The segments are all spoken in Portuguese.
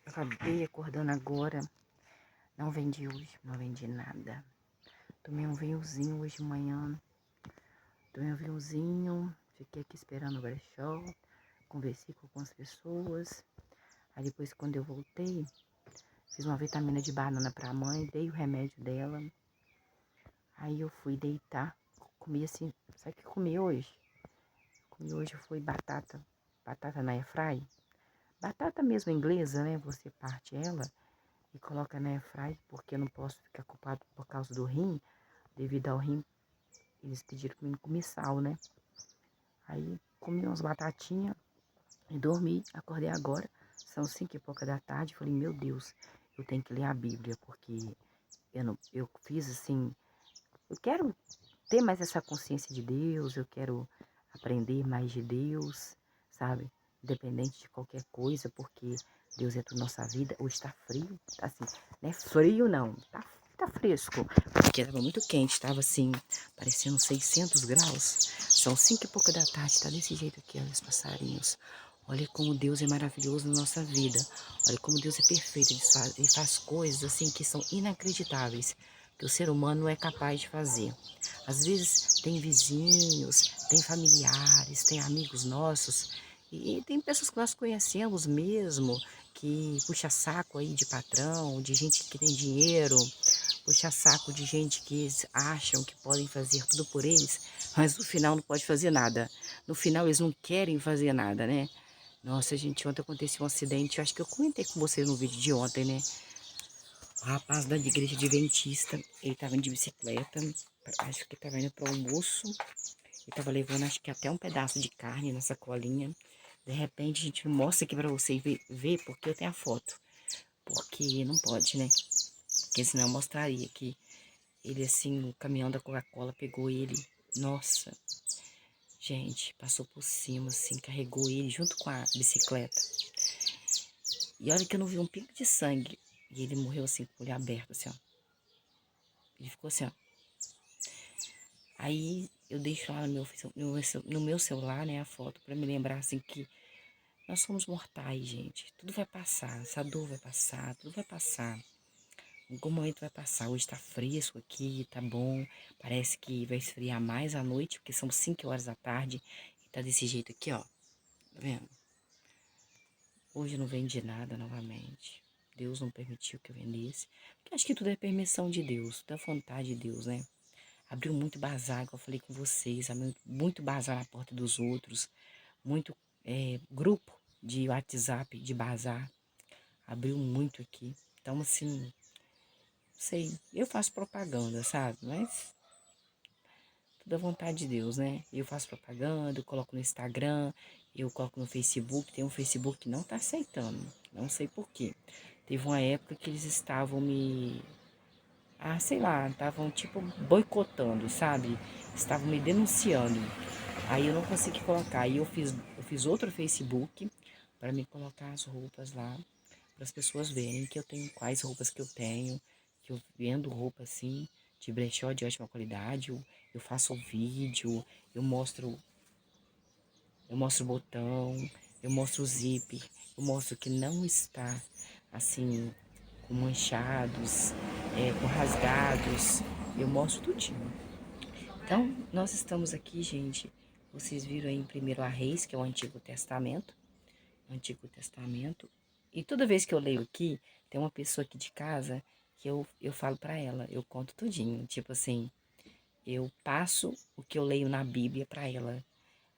Acabei acordando agora. Não vendi hoje, não vendi nada. Tomei um vinhozinho hoje de manhã. Tomei um vinhozinho, fiquei aqui esperando o brechó. Conversei com algumas pessoas. Aí depois, quando eu voltei, fiz uma vitamina de banana pra mãe, dei o remédio dela. Aí eu fui deitar, comi assim, sabe o que eu comi hoje? Comi hoje foi batata na airfry. Batata mesmo inglesa, né? Você parte ela e coloca na airfry, porque eu não posso ficar culpado por causa do rim. Devido ao rim, eles pediram pra mim comer sal, né? Aí comi umas batatinhas e dormi. Acordei agora, são 5 e pouca da tarde. Falei, meu Deus, eu tenho que ler a Bíblia, porque eu fiz assim, eu quero ter mais essa consciência de Deus, eu quero aprender mais de Deus, sabe? Independente de qualquer coisa, porque Deus é tudo nossa vida. Hoje tá frio, tá assim, não é frio não, tá fresco, porque tava muito quente, tava assim, parecendo 600 graus. São 5 e pouca da tarde, tá desse jeito aqui, olha os passarinhos. Olha como Deus é maravilhoso na nossa vida. Olha como Deus é perfeito, ele faz coisas assim que são inacreditáveis, que o ser humano não é capaz de fazer. Às vezes tem vizinhos, tem familiares, tem amigos nossos e tem pessoas que nós conhecemos mesmo, que puxa saco aí de patrão, de gente que tem dinheiro, puxa saco de gente que eles acham que podem fazer tudo por eles, mas no final não pode fazer nada. No final eles não querem fazer nada, né? Nossa, gente, ontem aconteceu um acidente, eu acho que eu comentei com vocês no vídeo de ontem, né? O rapaz da igreja adventista, ele tava indo de bicicleta, acho que tava indo para o almoço, ele tava levando acho que até um pedaço de carne na sacolinha. De repente a gente mostra aqui para vocês ver, porque eu tenho a foto. Porque não pode, né? Porque senão eu mostraria que ele assim, o caminhão da Coca-Cola pegou ele. Nossa, gente, passou por cima, assim, carregou ele junto com a bicicleta. E olha que eu não vi um pingo de sangue. E ele morreu assim, com o olho aberto, assim, ó. Ele ficou assim, ó. Aí eu deixo lá no meu celular, né, a foto, pra me lembrar, assim, que nós somos mortais, gente. Tudo vai passar, essa dor vai passar, tudo vai passar. Em algum momento vai passar. Hoje tá fresco aqui, tá bom. Parece que vai esfriar mais à noite, porque são 5 horas da tarde. E tá desse jeito aqui, ó. Tá vendo? Hoje eu não vendi nada novamente. Deus não permitiu que eu vendesse. Porque acho que tudo é permissão de Deus, tudo é vontade de Deus, né? Abriu muito bazar, como eu falei com vocês. Abriu muito bazar na porta dos outros. Muito grupo de WhatsApp, de bazar. Abriu muito aqui. Então, assim, não sei. Eu faço propaganda, sabe? Mas tudo é vontade de Deus, né? Eu faço propaganda, eu coloco no Instagram, eu coloco no Facebook. Tem um Facebook que não tá aceitando. Não sei por quê. Teve uma época que eles estavam sei lá, estavam tipo boicotando, sabe? Estavam me denunciando. Aí eu não consegui colocar. Aí eu fiz outro Facebook para me colocar as roupas lá, para as pessoas verem que eu tenho quais roupas que eu tenho, que eu vendo roupa assim, de brechó de ótima qualidade. Eu faço o vídeo, eu mostro, eu mostro o botão, eu mostro o zíper, eu mostro que não está assim com manchados, com rasgados, eu mostro tudinho. Então, nós estamos aqui, gente, vocês viram aí em 1 Reis, que é o Antigo Testamento, e toda vez que eu leio aqui, tem uma pessoa aqui de casa que eu falo pra ela, eu conto tudinho, tipo assim, eu passo o que eu leio na Bíblia pra ela.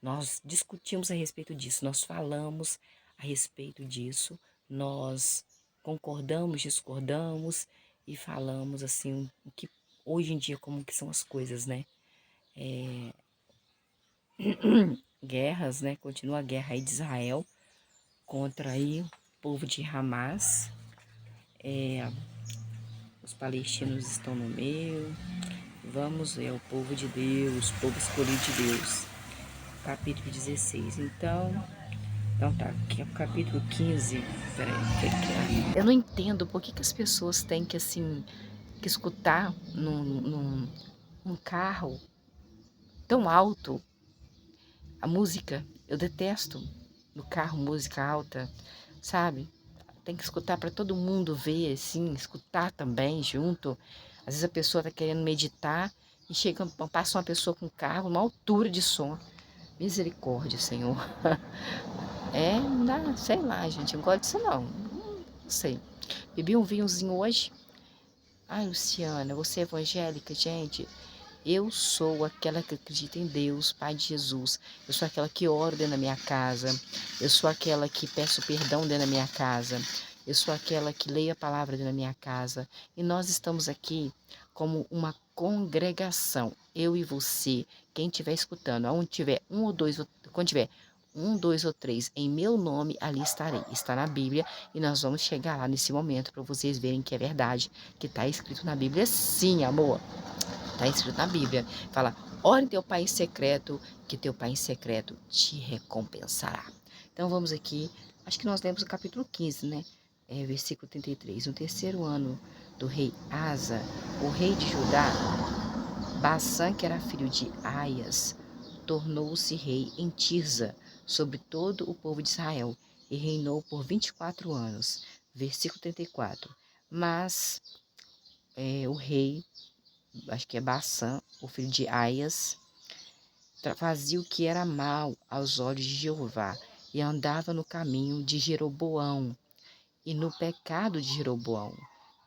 Nós discutimos a respeito disso, nós falamos a respeito disso, nós concordamos, discordamos e falamos assim, o que hoje em dia como que são as coisas, né? Guerras, né? Continua a guerra aí de Israel contra aí o povo de Hamas. Os palestinos estão no meio. Vamos ver o povo de Deus, o povo escolhido de Deus. Capítulo 16. Então tá, aqui é o capítulo 15. Peraí, eu não entendo por que as pessoas têm que, assim, que escutar num carro tão alto a música. Eu detesto no carro música alta, sabe? tem que escutar para todo mundo ver, assim, escutar também junto. Às vezes a pessoa está querendo meditar e passa uma pessoa com carro, uma altura de som. Misericórdia, Senhor. Não dá, sei lá, gente, eu não gosto disso não. Não sei. Bebi um vinhozinho hoje. Ai, Luciana, você é evangélica, gente? Eu sou aquela que acredita em Deus, Pai de Jesus. Eu sou aquela que oro dentro da minha casa. Eu sou aquela que peço perdão dentro da minha casa. Eu sou aquela que leio a palavra dentro da minha casa. E nós estamos aqui como uma congregação. Eu e você, quem estiver escutando, onde tiver um ou dois, quando tiver um, dois ou três em meu nome, ali estarei. Está na Bíblia e nós vamos chegar lá nesse momento para vocês verem que é verdade, que está escrito na Bíblia, sim, amor. Está escrito na Bíblia. Fala, ore teu Pai em secreto, que teu Pai em secreto te recompensará. Então vamos aqui, acho que nós lemos o capítulo 15, né? Versículo 33. No terceiro ano do rei Asa, o rei de Judá, Bassã, que era filho de Aias, tornou-se rei em Tirza, sobre todo o povo de Israel, e reinou por 24 anos. Versículo 34. Mas o rei, acho que é Bassã, o filho de Aias, fazia o que era mal aos olhos de Jeová, e andava no caminho de Jeroboão, e no pecado de Jeroboão,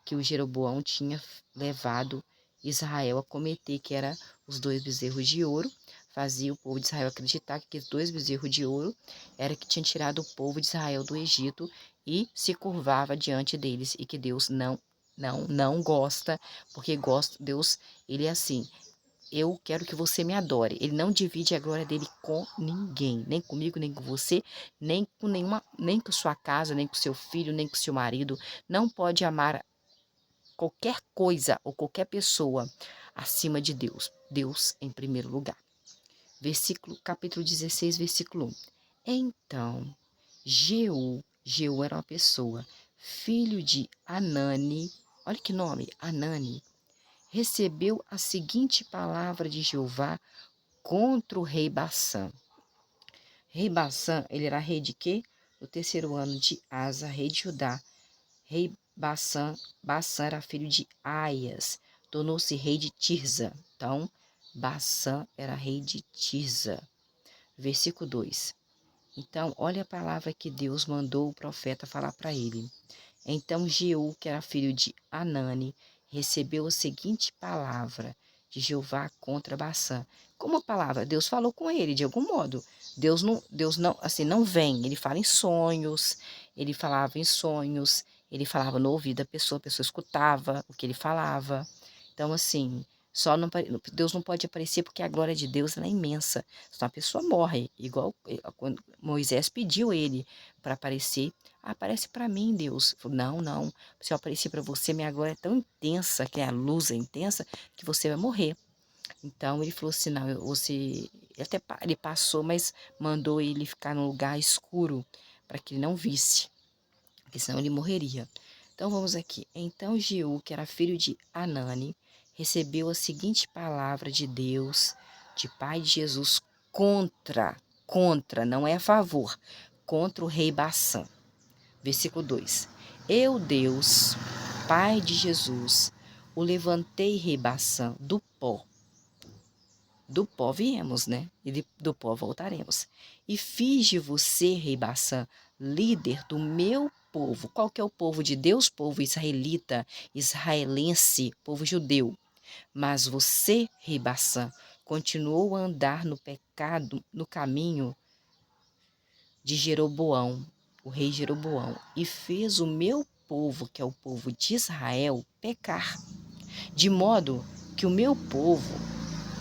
que o Jeroboão tinha levado Israel a cometer, que era os 2 bezerros de ouro. Fazia o povo de Israel acreditar que aqueles 2 bezerros de ouro era que tinha tirado o povo de Israel do Egito e se curvava diante deles, e que Deus não gosta, porque Deus, ele é assim, eu quero que você me adore. Ele não divide a glória dele com ninguém, nem comigo, nem com você, nem com nenhuma, nem com sua casa, nem com seu filho, nem com seu marido. Não pode amar qualquer coisa ou qualquer pessoa acima de Deus. Deus em primeiro lugar. Capítulo 16, versículo 1. Então, Jeú era uma pessoa, filho de Anani, olha que nome, Anani, recebeu a seguinte palavra de Jeová contra o rei Bassã. Rei Bassã, ele era rei de quê? No terceiro ano de Asa, rei de Judá. Rei Bassã era filho de Aias, tornou-se rei de Tirza. Então, Bassã era rei de Tirza. Versículo 2. Então, olha a palavra que Deus mandou o profeta falar para ele. Então Jeú, que era filho de Anani, recebeu a seguinte palavra de Jeová contra Bassã. Como a palavra? Deus falou com ele de algum modo. Deus não, assim, não vem. Ele fala em sonhos, ele falava em sonhos, ele falava no ouvido da pessoa, a pessoa escutava o que ele falava. Então, assim, Deus não pode aparecer porque a glória de Deus ela é imensa. Senão a pessoa morre, igual quando Moisés pediu ele para aparecer. Aparece para mim, Deus. Não. Se eu aparecer para você, minha glória é tão intensa, que a luz é intensa, que você vai morrer. Então ele falou assim, não, ele passou, mas mandou ele ficar num lugar escuro, para que ele não visse, porque senão ele morreria. Então vamos aqui. Então Jeú, que era filho de Anani, recebeu a seguinte palavra de Deus, de Pai de Jesus, contra, não é a favor, contra o rei Bassã. Versículo 2. Eu, Deus, Pai de Jesus, o levantei, rei Bassã, do pó. Do pó viemos, né? E do pó voltaremos. E fiz de você, rei Bassã, líder do meu povo. Qual que é o povo de Deus? Povo israelita, israelense, povo judeu. Mas você, rei Bassã, continuou a andar no pecado, no caminho de Jeroboão, o rei Jeroboão, e fez o meu povo, que é o povo de Israel, pecar, de modo que o meu povo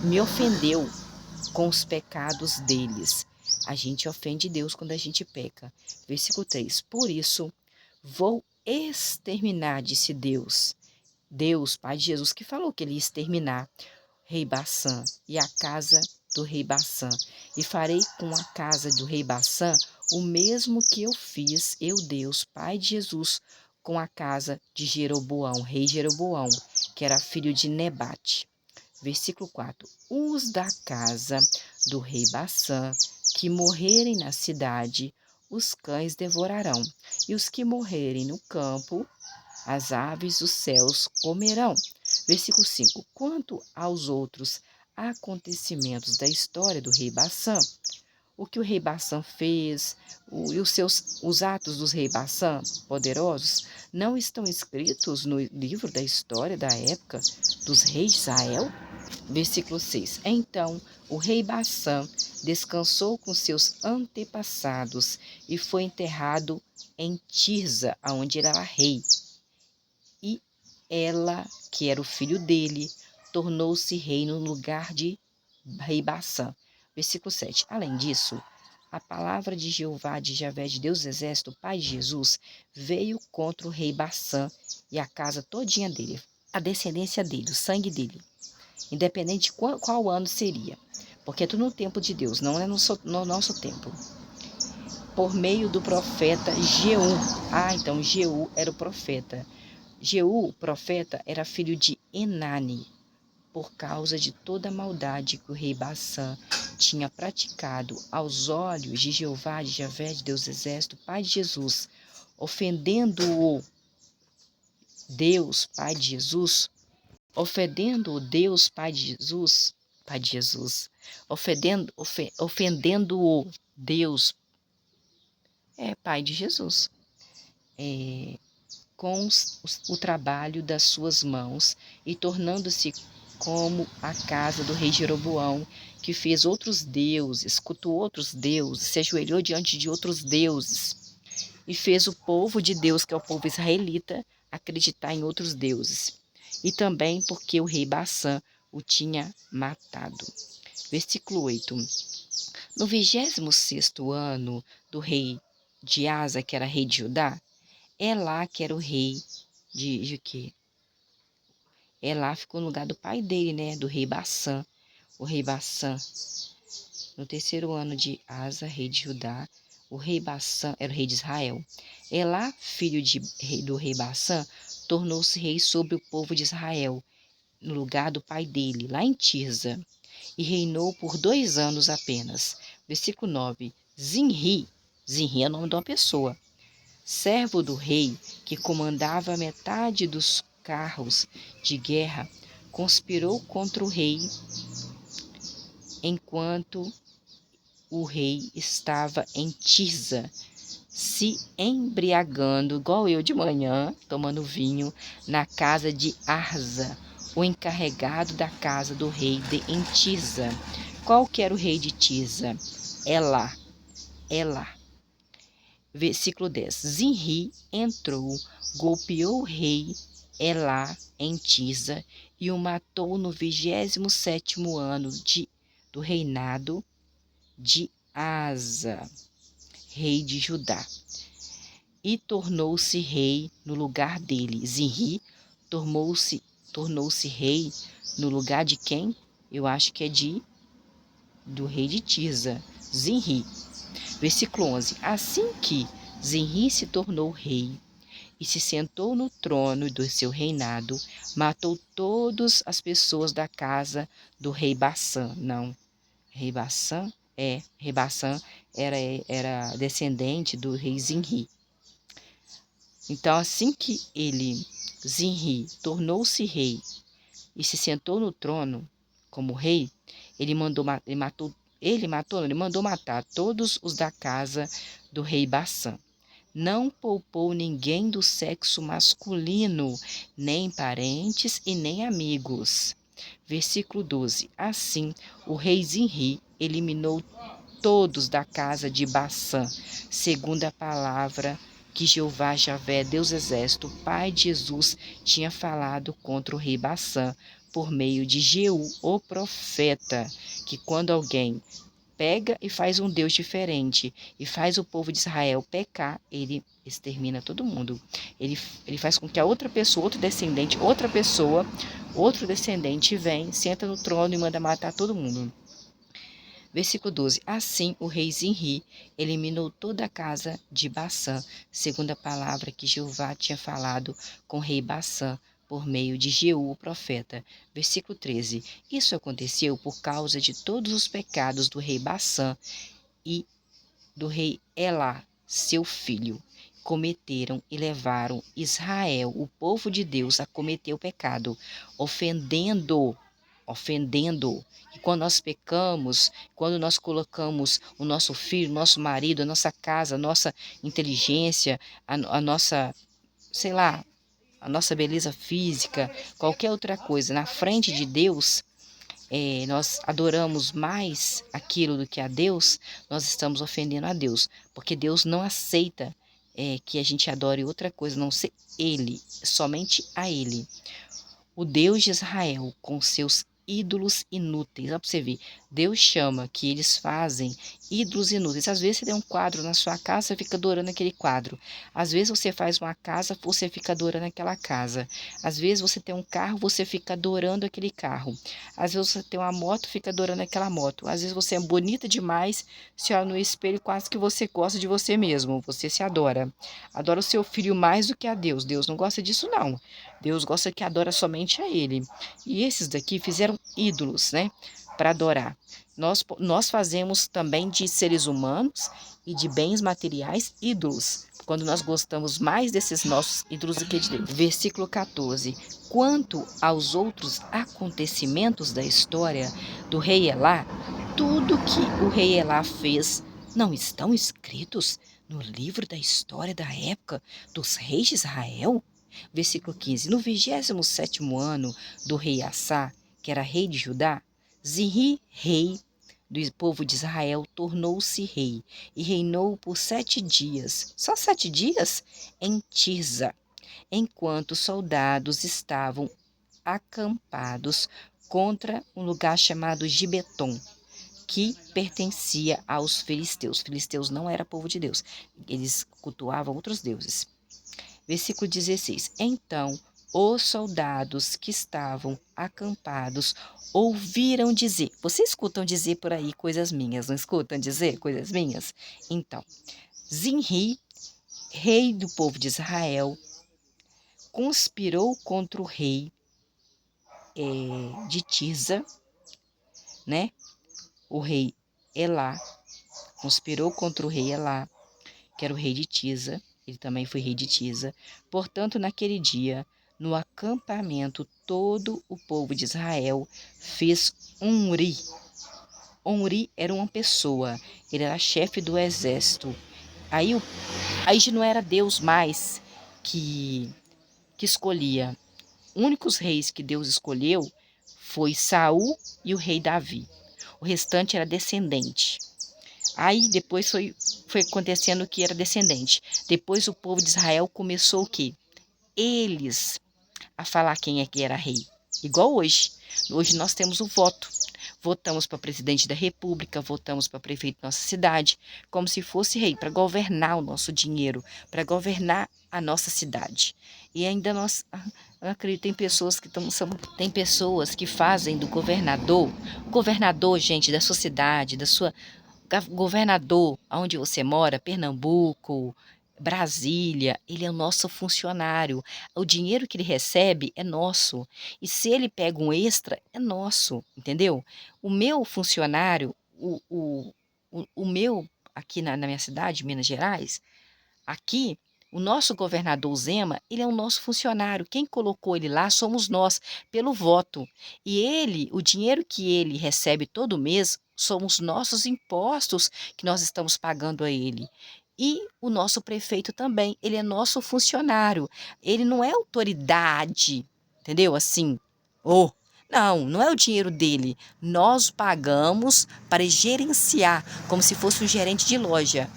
me ofendeu com os pecados deles. A gente ofende Deus quando a gente peca. Versículo 3. Por isso, vou exterminar, disse Deus. Deus, Pai de Jesus, que falou que ele ia exterminar rei Bassã e a casa do rei Bassã. E farei com a casa do rei Bassã o mesmo que eu fiz, eu Deus, Pai de Jesus, com a casa de Jeroboão, rei Jeroboão, que era filho de Nebate. Versículo 4. Os da casa do rei Bassã, que morrerem na cidade, os cães devorarão, e os que morrerem no campo, as aves dos céus comerão. Versículo 5. Quanto aos outros acontecimentos da história do rei Bassã, o que o rei Bassã fez, e os atos dos rei Bassã poderosos, não estão escritos no livro da história da época dos reis de Israel? Versículo 6. Então o rei Bassã descansou com seus antepassados e foi enterrado em Tirza, onde ele era rei. E ela, que era o filho dele, tornou-se rei no lugar de rei Bassã. Versículo 7. Além disso, a palavra de Jeová, de Javé, de Deus do Exército, pai de Jesus, veio contra o rei Bassã e a casa todinha dele, a descendência dele, o sangue dele, independente de qual ano seria, porque é tudo no tempo de Deus, não é no nosso tempo. Por meio do profeta Jeú. Então Jeú era o profeta. Jeú, o profeta, era filho de Enani, por causa de toda a maldade que o rei Bassã tinha praticado aos olhos de Jeová, de Javé, de Deus do Exército, pai de Jesus, ofendendo-o Deus, pai de Jesus, ofendendo-o Deus, pai de Jesus, ofendendo-o Deus, pai de Jesus, com o trabalho das suas mãos e tornando-se como a casa do rei Jeroboão, que fez outros deuses, cultuou outros deuses, se ajoelhou diante de outros deuses e fez o povo de Deus, que é o povo israelita, acreditar em outros deuses. E também porque o rei Bassã o tinha matado. Versículo 8. No 26º ano do rei de Asa, que era rei de Judá, Elá, que era o rei de quê? Elá ficou no lugar do pai dele, né? Do rei Bassã. O rei Bassã, no 3º ano de Asa, rei de Judá, o rei Bassã era o rei de Israel. Elá, filho do rei Bassã, tornou-se rei sobre o povo de Israel, no lugar do pai dele, lá em Tirza, e reinou por 2 anos apenas. Versículo 9. Zinri é o nome de uma pessoa, servo do rei, que comandava metade dos carros de guerra, conspirou contra o rei enquanto o rei estava em Tirza, se embriagando, igual eu de manhã, tomando vinho, na casa de Arza, o encarregado da casa do rei de Tirza. Qual que era o rei de Tirza? Elá. Versículo 10. Zinri entrou, golpeou o rei Elá em Tirza e o matou no 27º ano do reinado de Asa, rei de Judá, e tornou-se rei no lugar dele. Zinri tornou-se rei no lugar de quem? Eu acho que é do rei de Tirza, Zinri. Versículo 11. Assim que Zinri se tornou rei e se sentou no trono do seu reinado, matou todas as pessoas da casa do rei Bassã. Não, rei Bassã era descendente do rei Zinri. Então, assim que Zinri, tornou-se rei e se sentou no trono como rei, ele mandou matar todos os da casa do rei Bassã. Não poupou ninguém do sexo masculino, nem parentes e nem amigos. Versículo 12. Assim, o rei Zinri eliminou todos da casa de Bassã, segundo a palavra que Jeová Javé, Deus Exército, pai de Jesus, tinha falado contra o rei Bassã, por meio de Jeú, o profeta, que quando alguém pega e faz um Deus diferente e faz o povo de Israel pecar, ele extermina todo mundo. Ele faz com que a outra pessoa, outro descendente vem, senta no trono e manda matar todo mundo. Versículo 12. Assim o rei Zinri eliminou toda a casa de Bassã, segundo a palavra que Jeová tinha falado com o rei Bassã, por meio de Jeú, o profeta. Versículo 13. Isso aconteceu por causa de todos os pecados do rei Bassã e do rei Elá, seu filho. Cometeram e levaram Israel, o povo de Deus, a cometer o pecado, ofendendo. E quando nós pecamos, quando nós colocamos o nosso filho, nosso marido, a nossa casa, a nossa inteligência, a nossa, sei lá, a nossa beleza física, qualquer outra coisa na frente de Deus, nós adoramos mais aquilo do que a Deus, nós estamos ofendendo a Deus, porque Deus não aceita que a gente adore outra coisa, não ser Ele, somente a Ele. O Deus de Israel, com seus ídolos inúteis. Olha para você ver, Deus chama que eles fazem ídolos inúteis. Às vezes você tem um quadro na sua casa, você fica adorando aquele quadro. Às vezes você faz uma casa, você fica adorando aquela casa. Às vezes você tem um carro, você fica adorando aquele carro. Às vezes você tem uma moto, fica adorando aquela moto. Às vezes você é bonita demais, se olha no espelho, quase que você gosta de você mesmo. Você se adora. Adora o seu filho mais do que a Deus. Deus não gosta disso, não. Deus gosta que adora somente a Ele. E esses daqui fizeram ídolos, né? Para adorar. Nós fazemos também de seres humanos e de bens materiais ídolos, quando nós gostamos mais desses nossos ídolos do que de Deus. Versículo 14. Quanto aos outros acontecimentos da história do rei Elá, tudo que o rei Elá fez não estão escritos no livro da história da época dos reis de Israel? Versículo 15. No 27º ano do rei Assá, que era rei de Judá, Zinri, rei do povo de Israel, tornou-se rei e reinou por 7 dias, só 7 dias, em Tirza, enquanto os soldados estavam acampados contra um lugar chamado Gibeton, que pertencia aos filisteus. Filisteus não era povo de Deus, eles cultuavam outros deuses. Versículo 16. Então os soldados que estavam acampados ouviram dizer. Vocês escutam dizer por aí coisas minhas, não escutam dizer coisas minhas? Então, Zinri, rei do povo de Israel, conspirou contra o rei de Tirza, né? O rei Elá, conspirou contra o rei Elá, que era o rei de Tirza. Ele também foi rei de Tirza. Portanto, naquele dia, no acampamento, todo o povo de Israel fez Omri. Omri era uma pessoa, ele era chefe do exército. Aí já não era Deus mais que escolhia. Únicos reis que Deus escolheu foi Saul e o rei Davi. O restante era descendente. Aí depois foi acontecendo que era descendente. Depois o povo de Israel começou o quê? Eles a falar quem é que era rei. Igual hoje. Hoje nós temos o voto. Votamos para presidente da república, votamos para prefeito da nossa cidade, como se fosse rei, para governar o nosso dinheiro, para governar a nossa cidade. E ainda nós, eu acredito, tem pessoas que fazem do governador, gente, da sua cidade, da sua governador, onde você mora, Pernambuco, Brasília, ele é o nosso funcionário. O dinheiro que ele recebe é nosso. E se ele pega um extra, é nosso, entendeu? O meu funcionário, o meu, aqui na minha cidade, Minas Gerais, aqui, o nosso governador Zema, ele é o nosso funcionário. Quem colocou ele lá somos nós, pelo voto. E ele, o dinheiro que ele recebe todo mês, são os nossos impostos que nós estamos pagando a ele. E o nosso prefeito também, ele é nosso funcionário. Ele não é autoridade, entendeu? Assim, oh, não, não é o dinheiro dele. Nós pagamos para gerenciar, como se fosse um gerente de loja,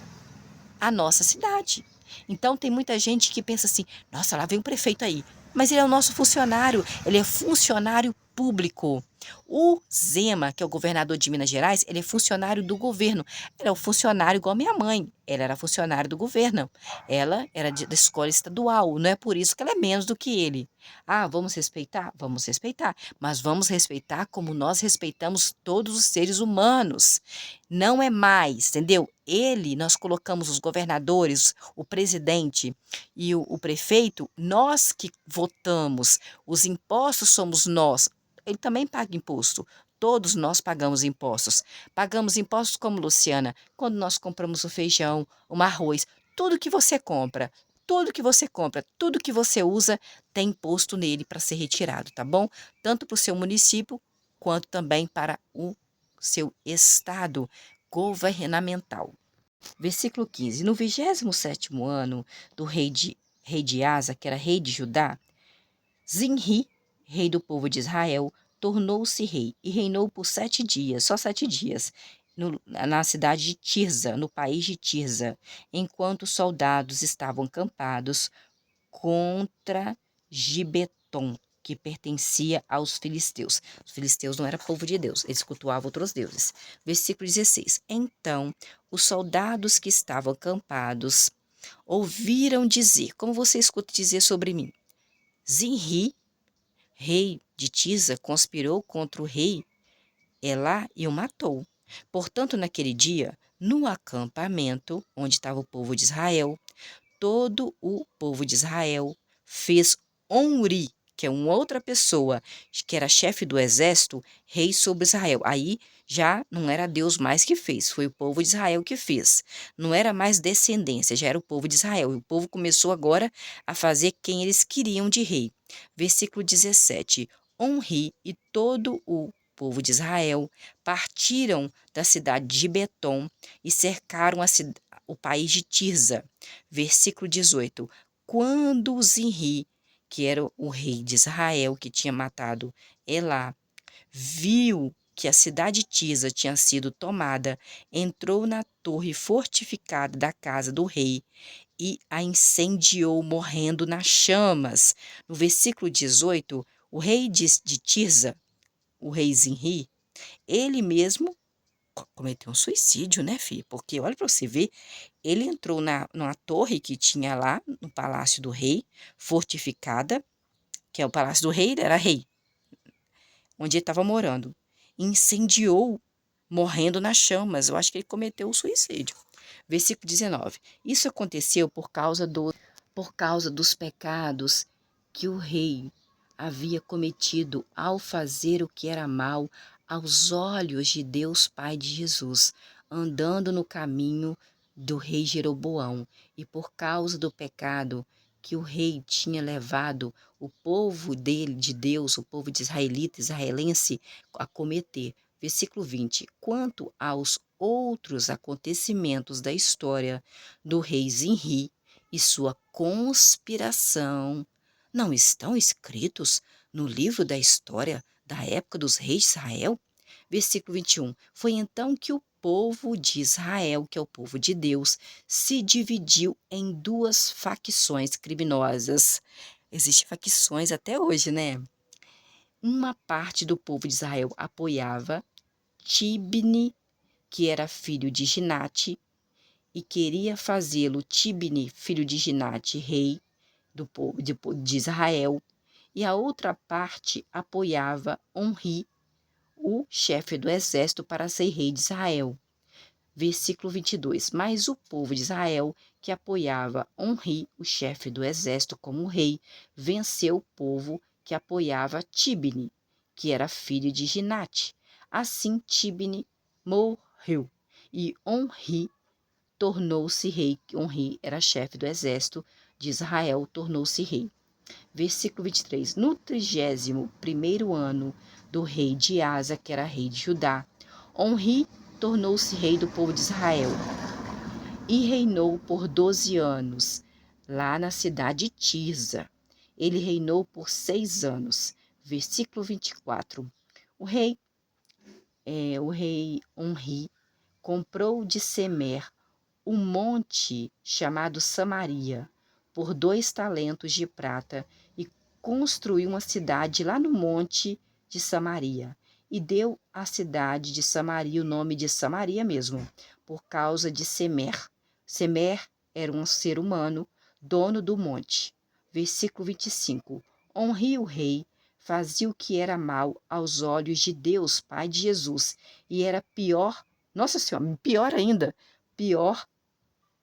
a nossa cidade. Então tem muita gente que pensa assim, nossa, lá vem um prefeito aí. Mas ele é o nosso funcionário, ele é funcionário público. O Zema, que é o governador de Minas Gerais, ele é funcionário do governo. Ele é um funcionário igual a minha mãe. Ela era funcionária do governo. Ela era da escola estadual. Não é por isso que ela é menos do que ele. Ah, vamos respeitar? Vamos respeitar. Mas vamos respeitar como nós respeitamos todos os seres humanos. Não é mais, entendeu? Nós colocamos os governadores, o presidente e o prefeito, nós que votamos, os impostos somos nós. Ele também paga imposto. Todos nós pagamos impostos. Pagamos impostos como, Luciana, quando nós compramos o feijão, o arroz. tudo que você compra, tudo que você compra, tudo que você usa tem imposto nele para ser retirado, tá bom? Tanto para o seu município quanto também para o seu estado governamental. Versículo 15. No 27º ano do rei de Asa, que era rei de Judá, Zinri, rei do povo de Israel, tornou-se rei e reinou por 7 dias, só 7 dias, na cidade de Tirza, no país de Tirza, enquanto os soldados estavam acampados contra Gibeton, que pertencia aos filisteus. Os filisteus não eram povo de Deus, eles cultuavam outros deuses. Versículo 16. Então, os soldados que estavam acampados ouviram dizer, como você escuta dizer sobre mim, Zinri, rei de Tisa, conspirou contra o rei Elá e o matou. Portanto, naquele dia, no acampamento onde estava o povo de Israel, todo o povo de Israel fez Omri, que é uma outra pessoa, que era chefe do exército, rei sobre Israel. Aí já não era Deus mais que fez, foi o povo de Israel que fez. Não era mais descendência, já era o povo de Israel. E o povo começou agora a fazer quem eles queriam de rei. Versículo 17. Omri e todo o povo de Israel partiram da cidade de Betom e cercaram o país de Tirza. Versículo 18. Quando Zinri, que era o rei de Israel, que tinha matado Elá, viu que a cidade de Tirza tinha sido tomada, entrou na torre fortificada da casa do rei e a incendiou, morrendo nas chamas. No versículo 18, o rei de Tirza, o rei Zinri, ele mesmo cometeu um suicídio, né, filho? Porque olha para você ver, ele entrou numa torre que tinha lá no Palácio do Rei, fortificada, que é o Palácio do Rei, ele era rei, onde ele estava morando. Incendiou, morrendo nas chamas. Eu acho que ele cometeu o suicídio. Versículo 19. Isso aconteceu por causa dos pecados que o rei havia cometido ao fazer o que era mal aos olhos de Deus Pai de Jesus, andando no caminho do rei Jeroboão, e por causa do pecado que o rei tinha levado o povo dele, de Deus, o povo de israelita, israelense, a cometer. Versículo 20. Quanto aos outros acontecimentos da história do rei Zinri e sua conspiração, não estão escritos no livro da história da época dos reis de Israel? Versículo 21. Foi então que o povo de Israel, que é o povo de Deus, se dividiu em duas facções criminosas. Existem facções até hoje, né? Uma parte do povo de Israel apoiava Tibni, que era filho de Ginate, e queria fazê-lo Tibni, filho de Ginate, rei do povo de Israel, e a outra parte apoiava Omri, o chefe do exército, para ser rei de Israel. Versículo 22. Mas o povo de Israel, que apoiava Omri, o chefe do exército, como rei, venceu o povo que apoiava Tibni, que era filho de Ginate. Assim Tibni morreu e Omri tornou-se rei. Omri era chefe do exército de Israel, tornou-se rei. Versículo 23. No 31º ano do rei de Asa, que era rei de Judá, Omri tornou-se rei do povo de Israel e reinou por 12 anos, lá na cidade de Tirza. Ele reinou por 6 anos. Versículo 24. O rei Omri comprou de Semer um monte chamado Samaria por 2 talentos de prata e construiu uma cidade lá no monte de Samaria. E deu à cidade de Samaria o nome de Samaria mesmo, por causa de Semer. Semer era um ser humano, dono do monte. Versículo 25. Honre o rei, fazia o que era mal aos olhos de Deus, Pai de Jesus, e era pior, nossa Senhora, pior ainda, pior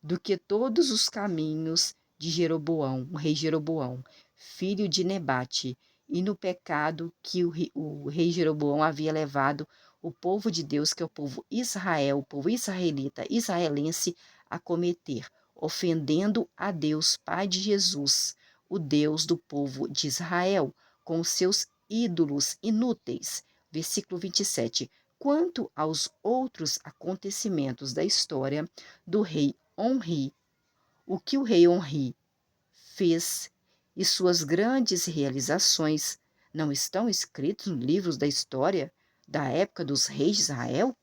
do que todos os caminhos de Jeroboão, o rei Jeroboão, filho de Nebate, e no pecado que o rei Jeroboão havia levado o povo de Deus, que é o povo Israel, o povo israelita, israelense, a cometer. ofendendo a Deus, Pai de Jesus, o Deus do povo de Israel, com seus ídolos inúteis. Versículo 27. Quanto aos outros acontecimentos da história do rei Onri, o que o rei Onri fez e suas grandes realizações não estão escritos nos livros da história da época dos reis de Israel?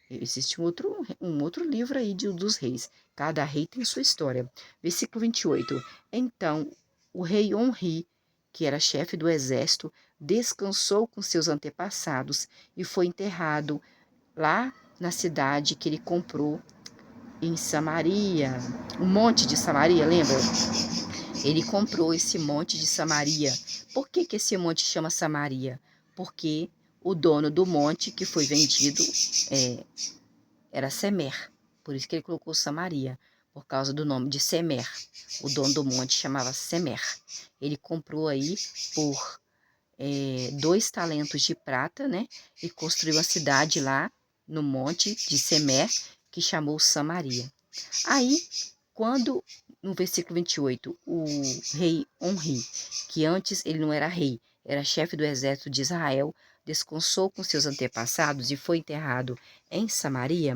Existe um outro livro aí dos reis. Cada rei tem sua história. Versículo 28. Então, o rei Onri, que era chefe do exército, descansou com seus antepassados e foi enterrado lá na cidade que ele comprou em Samaria. O monte de Samaria, lembra? Ele comprou esse monte de Samaria. Por que que esse monte chama Samaria? Porque o dono do monte que foi vendido era Semer. Por isso que ele colocou Samaria, por causa do nome de Semer. O dono do monte chamava Semer. Ele comprou aí por 2 talentos de prata, né? E construiu uma cidade lá no monte de Semer, que chamou Samaria. Aí, quando, no versículo 28, o rei Onri, que antes ele não era rei, era chefe do exército de Israel, descansou com seus antepassados e foi enterrado em Samaria,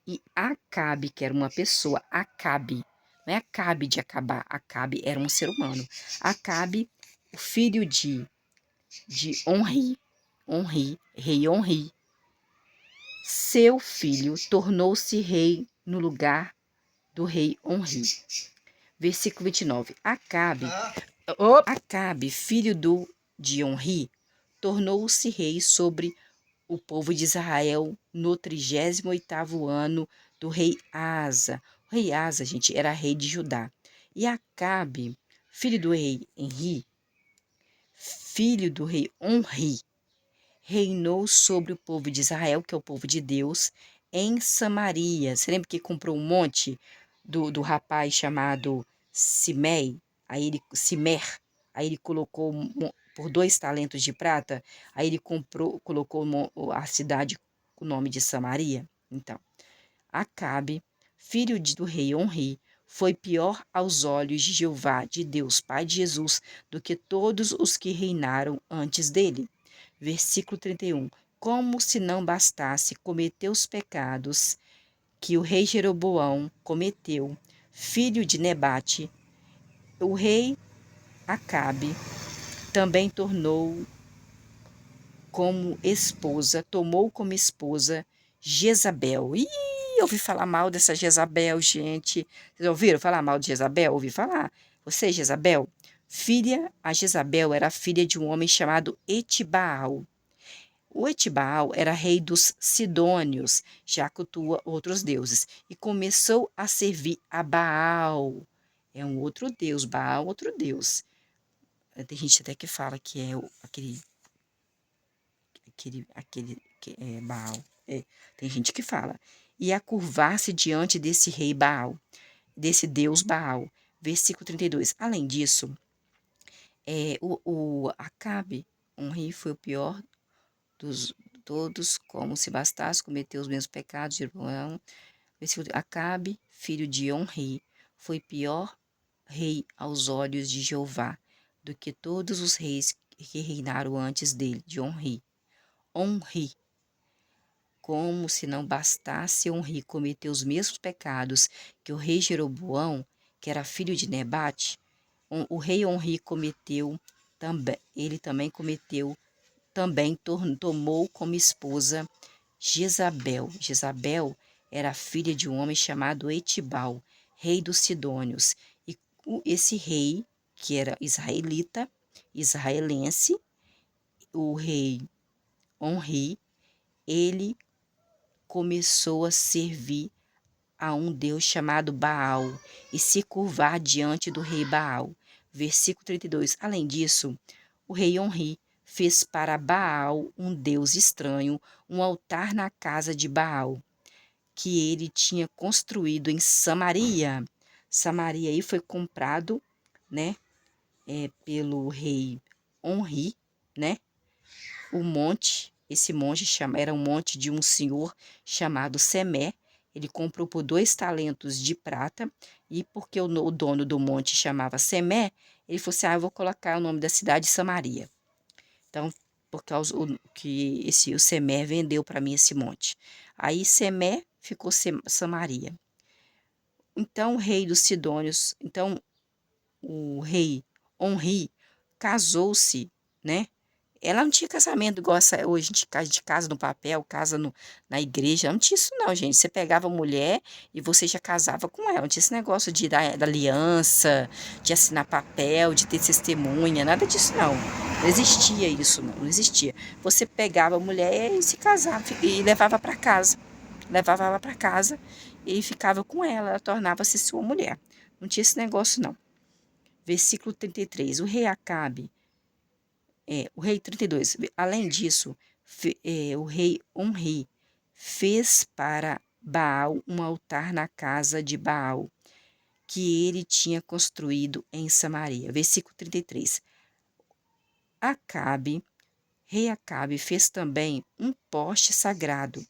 e Acabe, que era uma pessoa, Acabe, não é Acabe de acabar, Acabe era um ser humano. Acabe, o filho de Onri, rei Onri, seu filho tornou-se rei no lugar do rei Onri. Versículo 29. Acabe, filho de Onri, tornou-se rei sobre o povo de Israel no 38º ano do rei Asa. O rei Asa, gente, era rei de Judá. E Acabe, filho do rei Onri, reinou sobre o povo de Israel, que é o povo de Deus, em Samaria. Você lembra que comprou um monte do rapaz chamado Simer? Aí ele colocou por 2 talentos de prata, aí ele colocou a cidade com o nome de Samaria. Então, Acabe, filho do rei Onri, foi pior aos olhos de Jeová, de Deus, Pai de Jesus, do que todos os que reinaram antes dele. Versículo 31. Como se não bastasse cometer os pecados que o rei Jeroboão cometeu, filho de Nebate, o rei Acabe também tomou como esposa Jezabel. Ih, ouvi falar mal dessa Jezabel, gente. Vocês ouviram falar mal de Jezabel? Ouvi falar. Você, Jezabel? A Jezabel era filha de um homem chamado Etibaal. O Etibaal era rei dos Sidônios, já cultua outros deuses, e começou a servir a Baal. É um outro deus, Baal, outro deus. Tem gente até que fala que é aquele que é Baal. Tem gente que fala. E a curvar-se diante desse rei Baal, desse deus Baal. Versículo 32. Além disso, o Acabe, um rei, foi o pior dos todos, como se bastasse cometer os mesmos pecados de Jeroboão. Acabe, filho de Onri, foi pior rei aos olhos de Jeová do que todos os reis que reinaram antes dele, de Onri. Como se não bastasse Onri cometer os mesmos pecados que o rei Jeroboão, que era filho de Nebate, o rei Onri cometeu também, ele também cometeu, também tomou como esposa Jezabel. Jezabel era filha de um homem chamado Etibal, rei dos Sidônios. E esse rei, que era israelense, o rei Onri, ele começou a servir a um deus chamado Baal e se curvar diante do rei Baal. Versículo 32. Além disso, o rei Onri fez para Baal, um deus estranho, um altar na casa de Baal, que ele tinha construído em Samaria. Samaria aí foi comprado, né, pelo rei Onri, né? Esse monte era um monte de um senhor chamado Semé. ele comprou por 2 talentos de prata, e porque o dono do monte chamava Semé, ele falou assim, eu vou colocar o nome da cidade Samaria. Então, por causa que o Semé vendeu para mim esse monte. Aí Semé ficou Samaria. Então, o rei dos Sidônios, então o rei Onri casou-se, né? Ela não tinha casamento igual hoje, a gente casa no papel, casa na igreja. Não tinha isso não, gente. Você pegava a mulher e você já casava com ela. Não tinha esse negócio da aliança, de assinar papel, de ter testemunha, nada disso não. Não existia isso, não existia. Você pegava a mulher e se casava e levava para casa. Levava ela para casa e ficava com ela tornava-se sua mulher. Não tinha esse negócio não. Versículo 33. O rei 32. Além disso, o rei Onri fez para Baal um altar na casa de Baal, que ele tinha construído em Samaria. Versículo 33. Rei Acabe fez também um poste sagrado.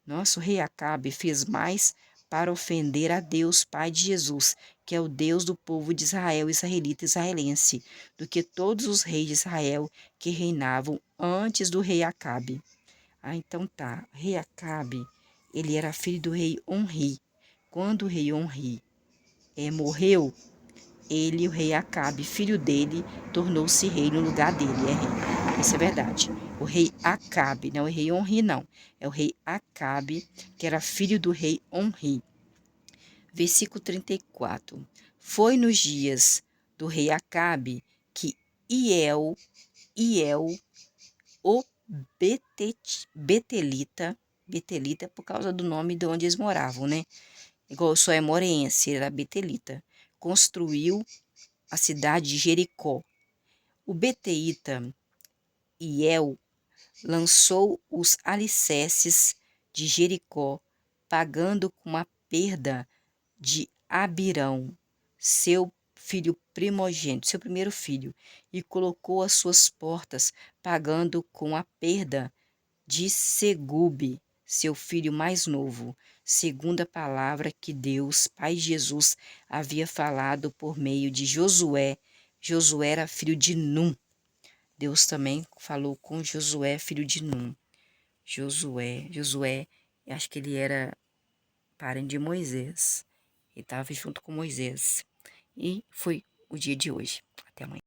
Nosso rei Acabe fez mais para ofender a Deus, Pai de Jesus, que é o Deus do povo de Israel, israelita israelense, do que todos os reis de Israel que reinavam antes do rei Acabe. Então tá, rei Acabe, ele era filho do rei Onri. Quando o rei Onri morreu, o rei Acabe, filho dele, tornou-se rei no lugar dele, rei. Isso é verdade. O rei Acabe, não é o rei Onri, não. É o rei Acabe, que era filho do rei Onri. Versículo 34. Foi nos dias do rei Acabe que Iel, o Betelita, por causa do nome de onde eles moravam, né? Igual eu sou morense, era Betelita. Construiu a cidade de Jericó. O beteíta Iel lançou os alicerces de Jericó, pagando com a perda de Abirão, seu filho primogênito, seu primeiro filho, e colocou as suas portas, pagando com a perda de Segube, seu filho mais novo, segundo a palavra que Deus, Pai de Jesus, havia falado por meio de Josué. Josué era filho de Num. Deus também falou com Josué, filho de Num. Josué, eu acho que ele era parente de Moisés. Ele estava junto com Moisés. E foi o dia de hoje. Até amanhã.